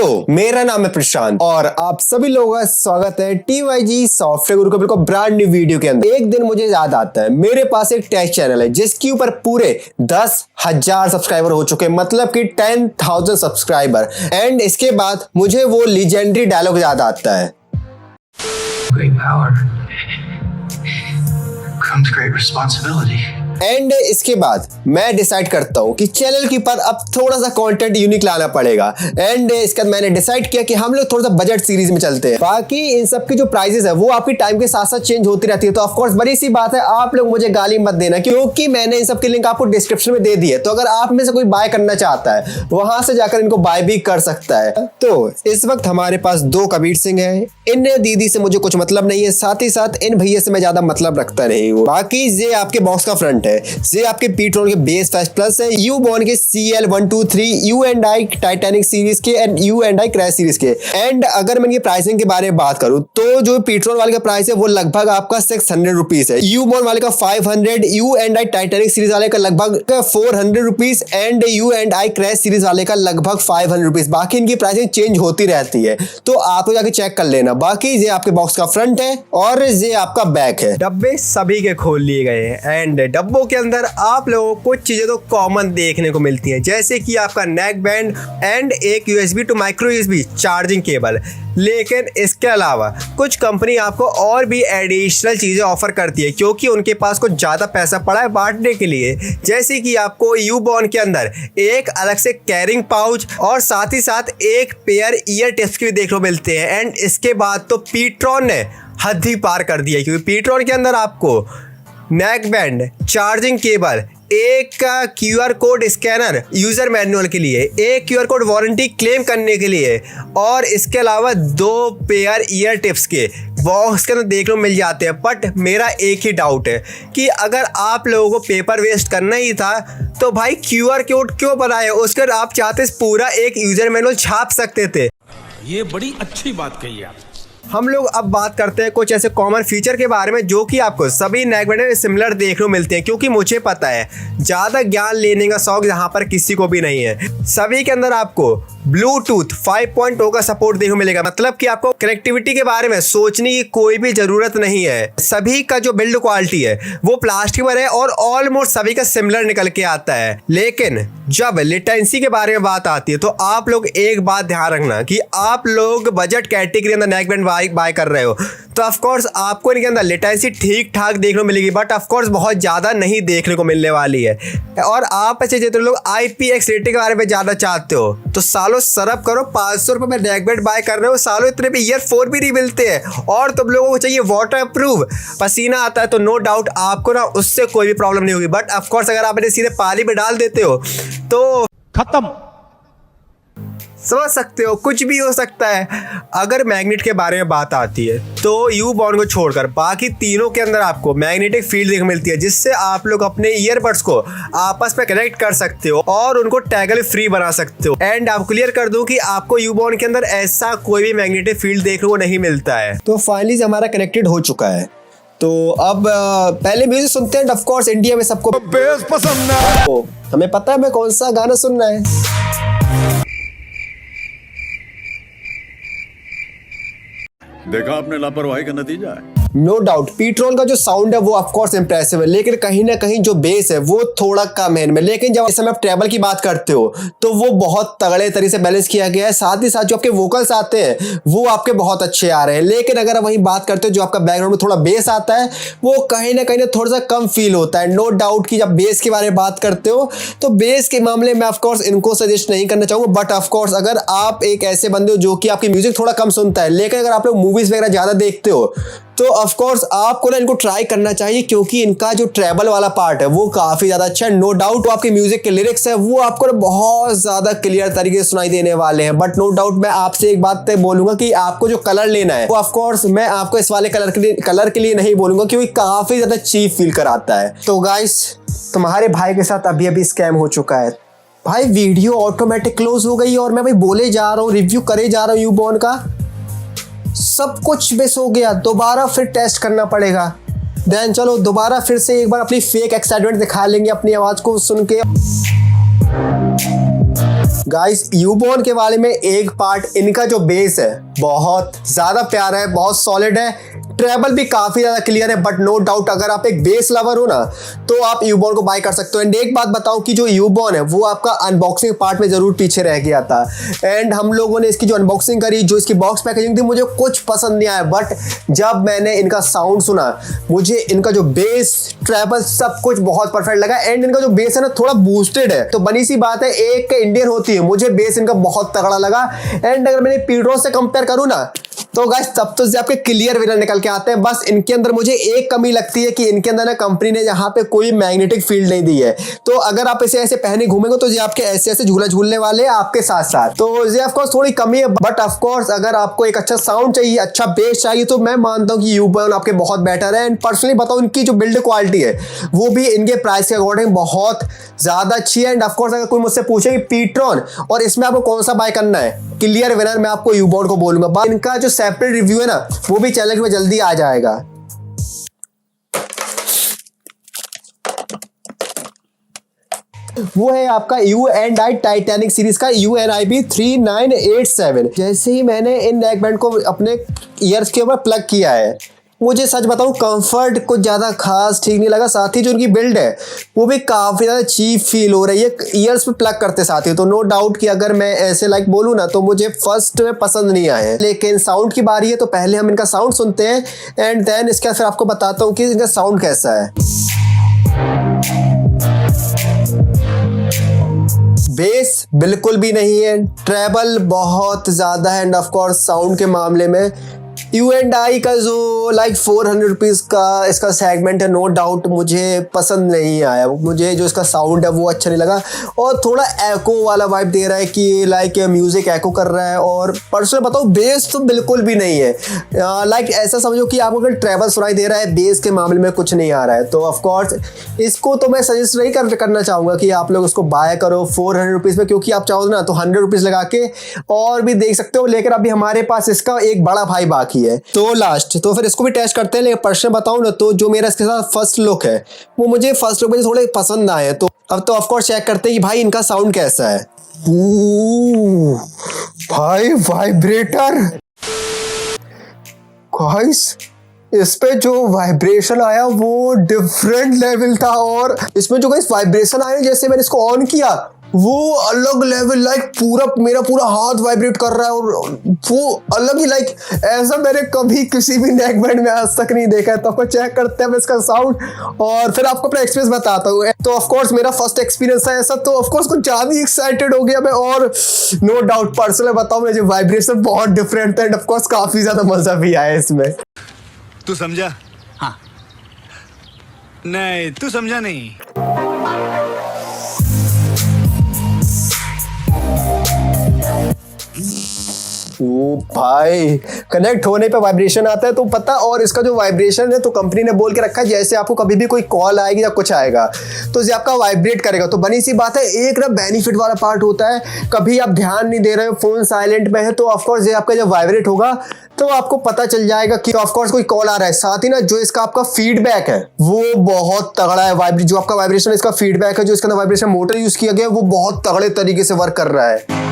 तो मेरा नाम है प्रशांत और आप सभी लोगों का स्वागत है TYG सॉफ्टवेयर गुरु के ब्रांड न्यू वीडियो के अंदर। एक दिन मुझे याद आता है, मेरे पास एक टेक चैनल है जिसके ऊपर पूरे 10,000 सब्सक्राइबर हो चुके हैं, मतलब कि 10,000 सब्सक्राइबर। एंड इसके बाद मुझे वो लीजेंडरी डायलॉग याद आता है, Great power comes great responsibility. And इसके बाद मैं डिसाइड करता हूँ कि चैनल के ऊपर अब थोड़ा सा कंटेंट यूनिक लाना पड़ेगा। एंड इसके बाद मैंने डिसाइड किया कि हम लोग थोड़ा सा बजट सीरीज में चलते हैं। बाकी इन सब की जो प्राइसेस है वो आपकी टाइम के साथ साथ चेंज होती रहती है, तो ऑफ कोर्स बड़ी सी बात है, आप लोग मुझे गाली मत देना क्योंकि मैंने इन सब की लिंक आपको डिस्क्रिप्शन में दे दी है। तो अगर आप में से कोई बाय करना चाहता है वहां से जाकर इनको बाय भी कर सकता है। तो इस वक्त हमारे पास दो कबीर सिंह है। इन दीदी से मुझे कुछ मतलब नहीं है, साथ ही साथ इन भैया से मैं ज्यादा मतलब रखता नहीं हूँ। बाकी ये आपके बॉक्स का फ्रंट है, ये आपके पीट्रोन के बेस फेस्ट प्लस है, यू बॉर्न के CL123, you and I Titanic series के and you and I crash series के। एंड अगर मैं ये प्राइसिंग के बारे में बात करूं तो जो पीट्रोन वाले का प्राइस है वो लगभग आपका 600 रुपीज है, यू बॉर्न वाले का 500, you and I Titanic series वाले का लगभग 400 rupees and you and I crash series वाले का लगभग 500 रुपीज। बाकी इनकी प्राइसिंग चेंज होती रहती है, तो आप जाके चेक कर लेना। बाकी ये आपके बॉक्स का फ्रंट है और ये आपका बैक है। डब्बे सभी के खोल लिए गए हैं एंड डब्बों के अंदर आप लोगों को कुछ चीजें तो कॉमन देखने को मिलती हैं, जैसे कि आपका नेक बैंड एंड एक USB to micro USB charging cable. लेकिन इसके अलावा कुछ कंपनी आपको और भी एडिशनल चीज़ें ऑफर करती है क्योंकि उनके पास कुछ ज़्यादा पैसा पड़ा है बांटने के लिए, जैसे कि आपको यू बॉर्न के अंदर एक अलग से कैरिंग पाउच और साथ ही साथ एक पेयर ईयर टिप्स के भी देखने को मिलते हैं। एंड इसके बाद तो पीट्रॉन ने हद ही पार कर दिया क्योंकि पीट्रॉन के अंदर आपको नेक बैंड, चार्जिंग केबल, एक का QR code scanner user manual के लिए, एक QR कोड वारंटी क्लेम करने के लिए और इसके अलावा 2 पेयर ईयर टिप्स के बॉक्स के अंदर देखने को मिल जाते हैं। बट मेरा एक ही डाउट है कि अगर आप लोगों को पेपर वेस्ट करना ही था तो भाई QR कोड क्यों बनाए? उसके आप चाहते पूरा एक यूजर मैनुअल छाप सकते थे। ये बड़ी अच्छी बात कही आप। हम लोग अब बात करते हैं कुछ ऐसे कॉमन फीचर के बारे में जो कि आपको सभी नेक बैंड में सिमिलर देखने को मिलते हैं, क्योंकि मुझे पता है ज़्यादा ज्ञान लेने का शौक यहाँ पर किसी को भी नहीं है। सभी के अंदर आपको ब्लूटूथ 5.0 का सपोर्ट देखने को मिलेगा, मतलब कि आपको कनेक्टिविटी के बारे में सोचने की कोई भी ज़रूरत नहीं है। सभी का जो बिल्ड क्वालिटी है वो प्लास्टिक पर है और ऑलमोस्ट सभी का सिमिलर निकल के आता है। लेकिन जब लेटेंसी के बारे में बात आती है तो आप लोग एक बात ध्यान रखना कि आप लोग बजट कैटेगरी अंदर नेक बैंड बाय कर रहे हो तो ऑफ कोर्स आपको इनके अंदर लेटेंसी ठीक ठाक देखने को मिलेगी, बट ऑफ कोर्स बहुत ज़्यादा नहीं देखने को मिलने वाली है। और आप ऐसे जितने लोग IPX रेटिंग के बारे में जानना चाहते हो तो सालों सरफ करो, 500 रुपये में नेक बैंड बाय कर रहे हो, सालों इतने में ईयरफोन भी नहीं मिलते हैं और तुम लोगों को चाहिए वाटर प्रूफ, पसीना आता है तो नो डाउट आपको ना उससे कोई भी प्रॉब्लम नहीं होगी। बट ऑफ कोर्स अगर आप इन्हें सीधे पानी में डाल देते हो तो खत्म। समझ सकते हो कुछ भी हो सकता है। अगर मैग्नेट के बारे में बात आती है तो यू बॉर्न को छोड़कर बाकी तीनों के अंदर आपको मैग्नेटिक फील्ड देखने मिलती है, जिससे आप लोग अपने ईयरबड्स को आपस में कनेक्ट कर सकते हो और उनको टैगल फ्री बना सकते हो। एंड आप क्लियर कर दूं कि आपको यू बॉर्न के अंदर ऐसा कोई भी मैग्नेटिक फील्ड देखने को नहीं मिलता है। तो फाइनली हमारा कनेक्टेड हो चुका है। तो अब पहले म्यूजिक सुनते हैं। ऑफ कोर्स इंडिया में सबको बेस पसंद है। तो हमें पता है हमें कौन सा गाना सुनना है। देखा आपने लापरवाही का नतीजा है। नो डाउट पीट्रोन का जो साउंड है वो ऑफ कोर्स इंप्रेसिव है, लेकिन कहीं ना कहीं जो बेस है वो थोड़ा कम है इनमें। लेकिन जब इस समय आप ट्रेबल की बात करते हो तो वो बहुत तगड़े तरीके से बैलेंस किया गया है। साथ ही साथ जो आपके वोकल्स आते हैं वो आपके बहुत अच्छे आ रहे हैं। लेकिन अगर आप वहीं बात करते हो जो आपका बैकग्राउंड में थोड़ा बेस आता है वो कहीं ना थोड़ा सा कम फील होता है। नो डाउट कि जब बेस के बारे में बात करते हो तो बेस के मामले में ऑफकोर्स इनको सजेस्ट नहीं करना चाहूँगा। बट ऑफकोर्स अगर आप एक ऐसे बंदे हो जो कि आपकी म्यूजिक थोड़ा कम सुनता है लेकिन अगर आप लोग मूवीज वगैरह ज़्यादा देखते हो तो ऑफ कोर्स आपको ना इनको ट्राई करना चाहिए, क्योंकि इनका जो ट्रेबल वाला पार्ट है वो काफी ज्यादा अच्छा है। नो डाउट आपके म्यूजिक के लिरिक्स है वो आपको ना बहुत ज्यादा क्लियर तरीके से सुनाई देने वाले हैं। बट नो डाउट मैं आपसे एक बात बोलूंगा कि आपको जो कलर लेना है वो ऑफ कोर्स मैं आपको इस वाले कलर के लिए नहीं बोलूंगा क्योंकि काफी ज्यादा चीप फील कराता है। तो गाइस तुम्हारे भाई के साथ अभी स्कैम हो चुका है भाई। वीडियो ऑटोमेटिक क्लोज हो गई और मैं भाई बोले जा रहा हूँ, रिव्यू करे जा रहा हूँ यू बॉर्न का, सब कुछ मिस हो गया। दोबारा फिर टेस्ट करना पड़ेगा। देन चलो दोबारा फिर से एक बार अपनी फेक एक्साइटमेंट दिखा लेंगे अपनी आवाज को सुन के। गाइस यूबॉर्न के बारे में एक पार्ट, इनका जो बेस है बहुत ज़्यादा प्यारा है, बहुत सॉलिड है, ट्रेबल भी काफ़ी ज़्यादा क्लियर है। बट नो डाउट अगर आप एक बेस लवर हो ना तो आप यूबॉर्न को बाय कर सकते हो। एंड एक बात बताऊं कि जो यूबॉर्न है वो आपका अनबॉक्सिंग पार्ट में ज़रूर पीछे रह गया था। एंड हम लोगों ने इसकी जो अनबॉक्सिंग करी, जो इसकी बॉक्स पैकेजिंग थी, मुझे कुछ पसंद नहीं आया। बट जब मैंने इनका साउंड सुना, मुझे इनका जो बेस, ट्रेबल, सब कुछ बहुत परफेक्ट लगा। एंड इनका जो बेस है ना थोड़ा बूस्टेड है, तो बनी सी बात है एक इंडियन होती है, मुझे बेस इनका बहुत तगड़ा लगा। एंड अगर मैंने पीड्रो से कंपेयर करूँ ना तो गाइस तब तो आपके क्लियर विनर निकल के आते हैं। बस इनके अंदर मुझे एक कमी लगती है कि इनके अंदर ना कंपनी ने यहाँ पे कोई मैग्नेटिक फील्ड नहीं दी है। तो अगर आप इसे ऐसे पहने घूमेंगे तो ये आपके ऐसे ऐसे झूला झूलने वाले हैं आपके साथ साथ, तो ये ऑफ कोर्स थोड़ी कमी है। बट ऑफ कोर्स अगर आपको एक अच्छा साउंड चाहिए, अच्छा बेस चाहिए, तो मैं मानता हूँ कि यूबॉर्न आपके बहुत बेटर है। एंड पर्सनली बताऊँ इनकी जो बिल्ड क्वालिटी है वो भी इनके प्राइस के अकॉर्डिंग बहुत ज़्यादा अच्छी है। एंड ऑफ कोर्स अगर कोई मुझसे पूछे कि पीट्रॉन और इसमें आपको कौन सा बाय करना है, क्लियर विनर मैं आपको यूबॉर्न को बोलूंगा। बट इनका जो सेपरेट रिव्यू है ना वो भी चैनल में जल्दी आ जाएगा। वो है आपका U&I टाइटैनिक सीरीज का UNIB 3987। जैसे ही मैंने इन नेक बैंड को अपने ईयर्स के ऊपर प्लग किया है, मुझे सच बताऊं कंफर्ट कुछ ज़्यादा खास ठीक नहीं लगा। साथ ही जो उनकी बिल्ड है वो भी काफ़ी ज़्यादा चीप फील हो रही है ईयर्स पे प्लग करते साथ ही। तो नो डाउट कि अगर मैं ऐसे लाइक बोलूँ ना तो मुझे फर्स्ट में पसंद नहीं आए। लेकिन साउंड की बारी है तो पहले हम इनका साउंड सुनते हैं एंड देन इसके बाद फिर आपको बताता हूँ कि इनका साउंड कैसा है। बेस बिल्कुल भी नहीं है, ट्रेबल बहुत ज़्यादा है। एंड ऑफ कोर्स साउंड के मामले में U&I का जो लाइक 400 रुपीज़ का इसका सेगमेंट है, नो डाउट मुझे पसंद नहीं आया। मुझे जो इसका साउंड है वो अच्छा नहीं लगा और थोड़ा एको वाला वाइब दे रहा है कि लाइक म्यूज़िक एको कर रहा है। और पर्सनल बताओ बेस तो बिल्कुल भी नहीं है। लाइक ऐसा समझो कि आपको अगर ट्रेबल सुनाई दे रहा है, बेस के मामले में कुछ नहीं आ रहा है। तो ऑफकोर्स इसको तो मैं सजेस्ट नहीं करना चाहूँगा कि आप लोग इसको बाय करो 400 रुपीज़ में, क्योंकि आप चाहो ना तो 100 रुपीज़ लगा के और भी देख सकते हो। लेकिन अभी हमारे पास इसका एक बड़ा भाई बाकी है तो लास्ट, तो फिर इसको भी टेस्ट करते हैं। लेकिन पर्सनल बताऊं ना तो जो मेरा इसके साथ फर्स्ट लुक है वो मुझे फर्स्ट लुक में थोड़े पसंद आए। तो अब तो ऑफ कोर्स चेक करते हैं कि भाई इनका साउंड कैसा है। भाई वाइब्रेटर गाइस, इस पे जो वाइब्रेशन आया वो डिफरेंट लेवल था। और इसमें जो गाइस वाइब्रेशन आया जैसे मैंने इसको ऑन किया वो अलग लेवल, लाइक मेरा पूरा हाथ वाइब्रेट कर रहा है और वो अलग ही लाइक ऐसा मैंने कभी किसी भी नेक बैंड में आज तक नहीं देखा है। तो आपको चेक करते हैं इसका साउंड और फिर आपको अपना एक्सपीरियंस बताता हूँ। तो ऑफ कोर्स मेरा फर्स्ट एक्सपीरियंस है ऐसा, तो ऑफ कोर्स कुछ ज़्यादा ही एक्साइटेड हो गया मैं। और नो डाउट पर्सनली बताऊँ मुझे वाइब्रेशन बहुत डिफरेंट था एंड ऑफ कोर्स काफ़ी ज़्यादा मज़ा भी आया इसमें। तू समझा? हाँ। नहीं तू समझा नहीं। ओ भाई, कनेक्ट होने पे वाइब्रेशन आता है तो पता। और इसका जो वाइब्रेशन है तो कंपनी ने बोल के रखा है जैसे आपको कभी भी कोई कॉल आएगी या कुछ आएगा तो ये आपका वाइब्रेट करेगा। तो बनी सी बात है, एक ना बेनिफिट वाला पार्ट होता है, कभी आप ध्यान नहीं दे रहे हो, फोन साइलेंट में है तो ऑफकोर्स ये आपका जब वाइब्रेट होगा तो आपको पता चल जाएगा कि ऑफकोर्स कोई कॉल आ रहा है। साथ ही ना जो इसका आपका फीडबैक है वो बहुत तगड़ा है। जो आपका वाइब्रेशन इसका फीडबैक है, जो इसका वाइब्रेशन मोटर यूज किया गया है वो बहुत तगड़े तरीके से वर्क कर रहा है।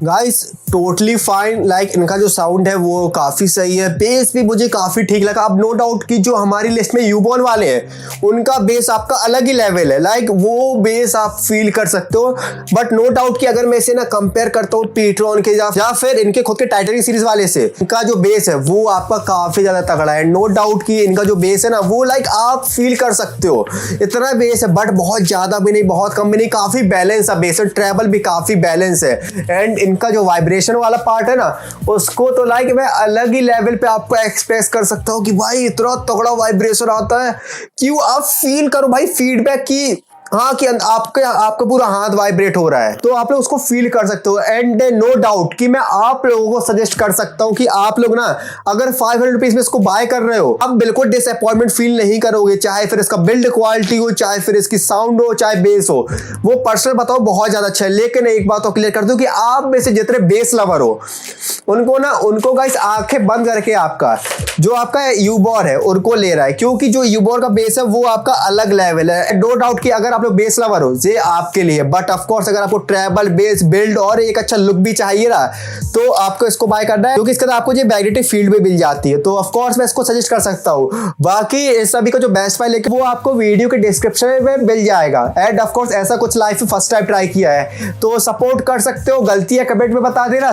गाइस टोटली फाइन, लाइक इनका जो साउंड है वो काफ़ी सही है, बेस भी मुझे काफ़ी ठीक लगा। अब नो डाउट कि जो हमारी लिस्ट में यूबॉर्न वाले हैं उनका बेस आपका अलग ही लेवल है, लाइक वो बेस आप फील कर सकते हो। बट नो डाउट कि अगर मैं इसे ना कंपेयर करता हूँ पीट्रॉन के या फिर इनके खुद के टाइटैनिक सीरीज वाले से, इनका जो बेस है वो आपका काफ़ी ज़्यादा तगड़ा है। नो डाउट कि इनका जो बेस है ना वो लाइक आप फील कर सकते हो, इतना बेस है बट बहुत ज़्यादा भी नहीं बहुत कम भी नहीं, काफ़ी बैलेंस है बेस, ट्रेबल भी काफ़ी बैलेंस है। एंड इनका जो वाइब्रेशन वाला पार्ट है ना उसको तो लाइक मैं अलग ही लेवल पे आपको एक्सप्रेस कर सकता हूँ कि भाई इतना तगड़ा वाइब्रेशन आता है कि आप फील करो भाई फीडबैक की हाँ कि आपका पूरा हाथ वाइब्रेट हो रहा है, तो आप लोग उसको फील कर सकते हो। एंड नो डाउट कि मैं आप लोगों को सजेस्ट कर सकता हूँ कि आप लोग ना अगर 500 रुपीज में इसको बाय कर रहे हो, आप बिल्कुल डिसअपॉइंटमेंट फील नहीं करोगे, चाहे फिर इसका बिल्ड क्वालिटी हो, चाहे फिर इसकी साउंड हो, चाहे बेस हो। वो पर्सनल बताओ बहुत ज्यादा अच्छा है। लेकिन एक बात तो क्लियर कर दूं कि आप में से जितने बेस लवर हो उनको गाइस आंखें बंद करके आपका जो आपका यूबोर है उनको ले रहा है, क्योंकि जो यूबोर का बेस है वो आपका अलग लेवल है। नो डाउट कि अगर आप लोग बेस लवर हो ये आपके लिए, बट ऑफ कोर्स अगर आपको ट्रैवल बेस बिल्ड और एक अच्छा लुक भी चाहिए ना तो आपको इसको बाय करना है, क्योंकि इसके अंदर आपको ये मैग्नेटिक फील्ड भी मिल जाती है। तो ऑफ कोर्स मैं इसको सजेस्ट कर सकता हूँ। बाकी इस सभी का जो बेस्ट फाइल है वो आपको वीडियो के डिस्क्रिप्शन में मिल जाएगा। एंड ऑफ कोर्स ऐसा कुछ लाइफ में फर्स्ट टाइम ट्राई किया है तो सपोर्ट कर सकते हो। गलती है कमेंट में बता देना।